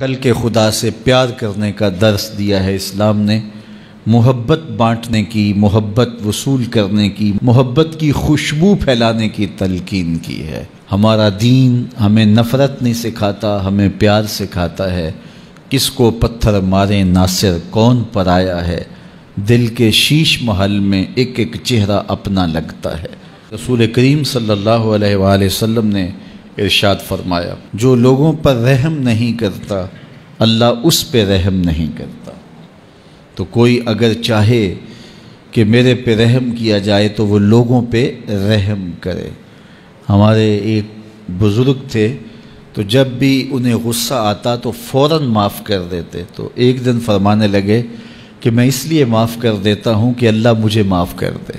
کل کے خدا سے پیار کرنے کا درس دیا ہے اسلام نے، محبت بانٹنے کی، محبت وصول کرنے کی، محبت کی خوشبو پھیلانے کی تلقین کی ہے۔ ہمارا دین ہمیں نفرت نہیں سکھاتا، ہمیں پیار سکھاتا ہے۔ کس کو پتھر مارے ناصر کون پرایا ہے، دل کے شیش محل میں ایک ایک چہرہ اپنا لگتا ہے۔ رسول کریم صلی اللہ علیہ وآلہ وسلم نے ارشاد فرمایا، جو لوگوں پر رحم نہیں کرتا اللہ اس پہ رحم نہیں کرتا۔ تو کوئی اگر چاہے کہ میرے پہ رحم کیا جائے تو وہ لوگوں پہ رحم کرے۔ ہمارے ایک بزرگ تھے، تو جب بھی انہیں غصہ آتا تو فوراً معاف کر دیتے۔ تو ایک دن فرمانے لگے کہ میں اس لیے معاف کر دیتا ہوں کہ اللہ مجھے معاف کر دے۔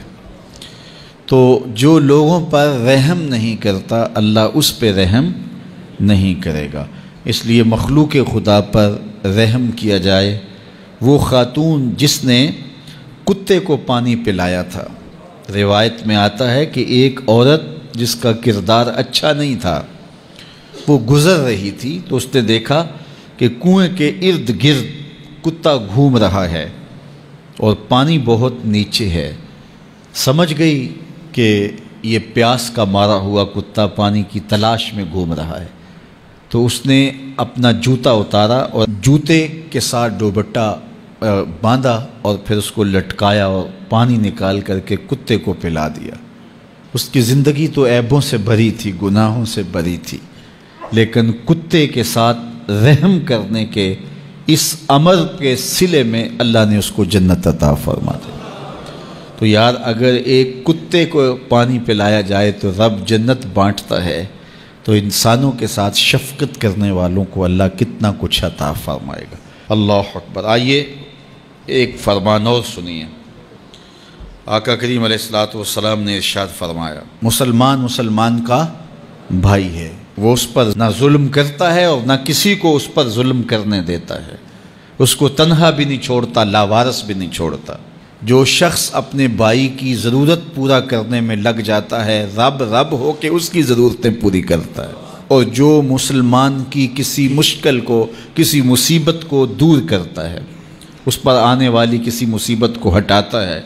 تو جو لوگوں پر رحم نہیں کرتا اللہ اس پہ رحم نہیں کرے گا۔ اس لیے مخلوق خدا پر رحم کیا جائے۔ وہ خاتون جس نے کتے کو پانی پلایا تھا، روایت میں آتا ہے کہ ایک عورت جس کا کردار اچھا نہیں تھا وہ گزر رہی تھی، تو اس نے دیکھا کہ کنویں کے ارد گرد کتا گھوم رہا ہے اور پانی بہت نیچے ہے۔ سمجھ گئی کہ یہ پیاس کا مارا ہوا کتا پانی کی تلاش میں گھوم رہا ہے، تو اس نے اپنا جوتا اتارا اور جوتے کے ساتھ دوپٹہ باندھا اور پھر اس کو لٹکایا اور پانی نکال کر کے کتے کو پلا دیا۔ اس کی زندگی تو عیبوں سے بھری تھی، گناہوں سے بھری تھی، لیکن کتے کے ساتھ رحم کرنے کے اس امر کے صلے میں اللہ نے اس کو جنت عطا فرما دی۔ تو یار اگر ایک کتے کو پانی پلایا جائے تو رب جنت بانٹتا ہے، تو انسانوں کے ساتھ شفقت کرنے والوں کو اللہ کتنا کچھ عطا فرمائے گا۔ اللہ اکبر۔ آئیے ایک فرمان اور سنیے۔ آقا کریم علیہ السلام نے ارشاد فرمایا، مسلمان کا بھائی ہے، وہ اس پر نہ ظلم کرتا ہے اور نہ کسی کو اس پر ظلم کرنے دیتا ہے، اس کو تنہا بھی نہیں چھوڑتا، لاوارث بھی نہیں چھوڑتا۔ جو شخص اپنے بھائی کی ضرورت پورا کرنے میں لگ جاتا ہے، رب ہو کے اس کی ضرورتیں پوری کرتا ہے، اور جو مسلمان کی کسی مشکل کو، کسی مصیبت کو دور کرتا ہے، اس پر آنے والی کسی مصیبت کو ہٹاتا ہے،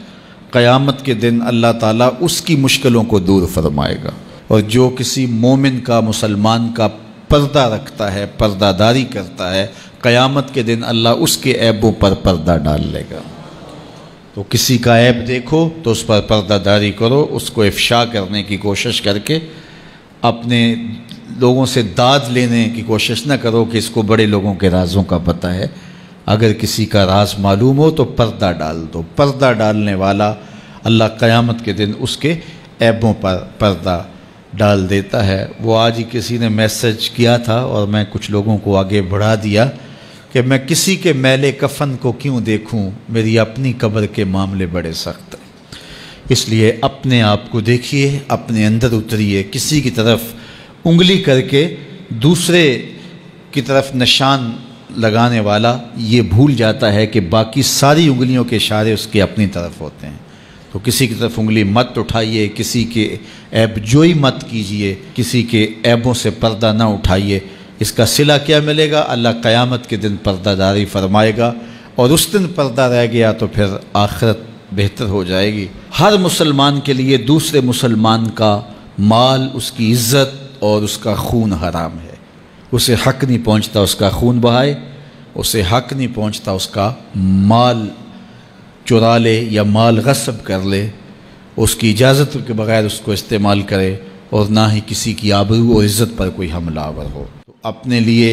قیامت کے دن اللہ تعالیٰ اس کی مشکلوں کو دور فرمائے گا۔ اور جو کسی مومن کا، مسلمان کا پردہ رکھتا ہے، پردہ داری کرتا ہے، قیامت کے دن اللہ اس کے عیبوں پر پردہ ڈال لے گا۔ تو کسی کا عیب دیکھو تو اس پر پردہ داری کرو، اس کو افشا کرنے کی کوشش کر کے اپنے لوگوں سے داد لینے کی کوشش نہ کرو کہ اس کو بڑے لوگوں کے رازوں کا پتہ ہے۔ اگر کسی کا راز معلوم ہو تو پردہ ڈال دو۔ پردہ ڈالنے والا اللہ قیامت کے دن اس کے عیبوں پر پردہ ڈال دیتا ہے۔ وہ آج ہی کسی نے میسج کیا تھا اور میں کچھ لوگوں کو آگے بڑھا دیا کہ میں کسی کے میلے کفن کو کیوں دیکھوں، میری اپنی قبر کے معاملے بڑے سخت ہیں۔ اس لیے اپنے آپ کو دیکھیے، اپنے اندر اتریے۔ کسی کی طرف انگلی کر کے دوسرے کی طرف نشان لگانے والا یہ بھول جاتا ہے کہ باقی ساری انگلیوں کے اشارے اس کے اپنی طرف ہوتے ہیں۔ تو کسی کی طرف انگلی مت اٹھائیے، کسی کے عیب جوئی مت کیجیے، کسی کے عیبوں سے پردہ نہ اٹھائیے۔ اس کا صلہ کیا ملے گا؟ اللہ قیامت کے دن پردہ داری فرمائے گا، اور اس دن پردہ رہ گیا تو پھر آخرت بہتر ہو جائے گی۔ ہر مسلمان کے لیے دوسرے مسلمان کا مال، اس کی عزت اور اس کا خون حرام ہے۔ اسے حق نہیں پہنچتا اس کا خون بہائے، اسے حق نہیں پہنچتا اس کا مال چرا لے یا مال غصب کر لے، اس کی اجازت کے بغیر اس کو استعمال کرے، اور نہ ہی کسی کی آبرو اور عزت پر کوئی حملہ آور ہو۔ اپنے لیے،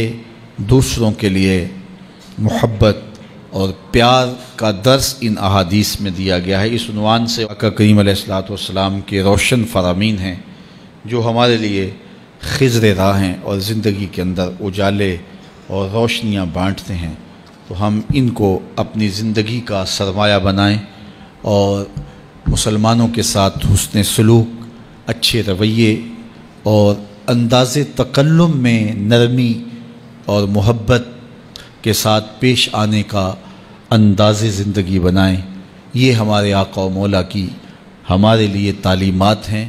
دوسروں کے لیے محبت اور پیار کا درس ان احادیث میں دیا گیا ہے۔ اس عنوان سے آقا کریم علیہ السلام کے روشن فرامین ہیں جو ہمارے لیے خضر راہ ہیں اور زندگی کے اندر اجالے اور روشنیاں بانٹتے ہیں۔ تو ہم ان کو اپنی زندگی کا سرمایہ بنائیں اور مسلمانوں کے ساتھ حسن سلوک، اچھے رویے اور انداز تکلم میں نرمی اور محبت کے ساتھ پیش آنے کا انداز زندگی بنائیں۔ یہ ہمارے آقا و مولا کی ہمارے لیے تعلیمات ہیں۔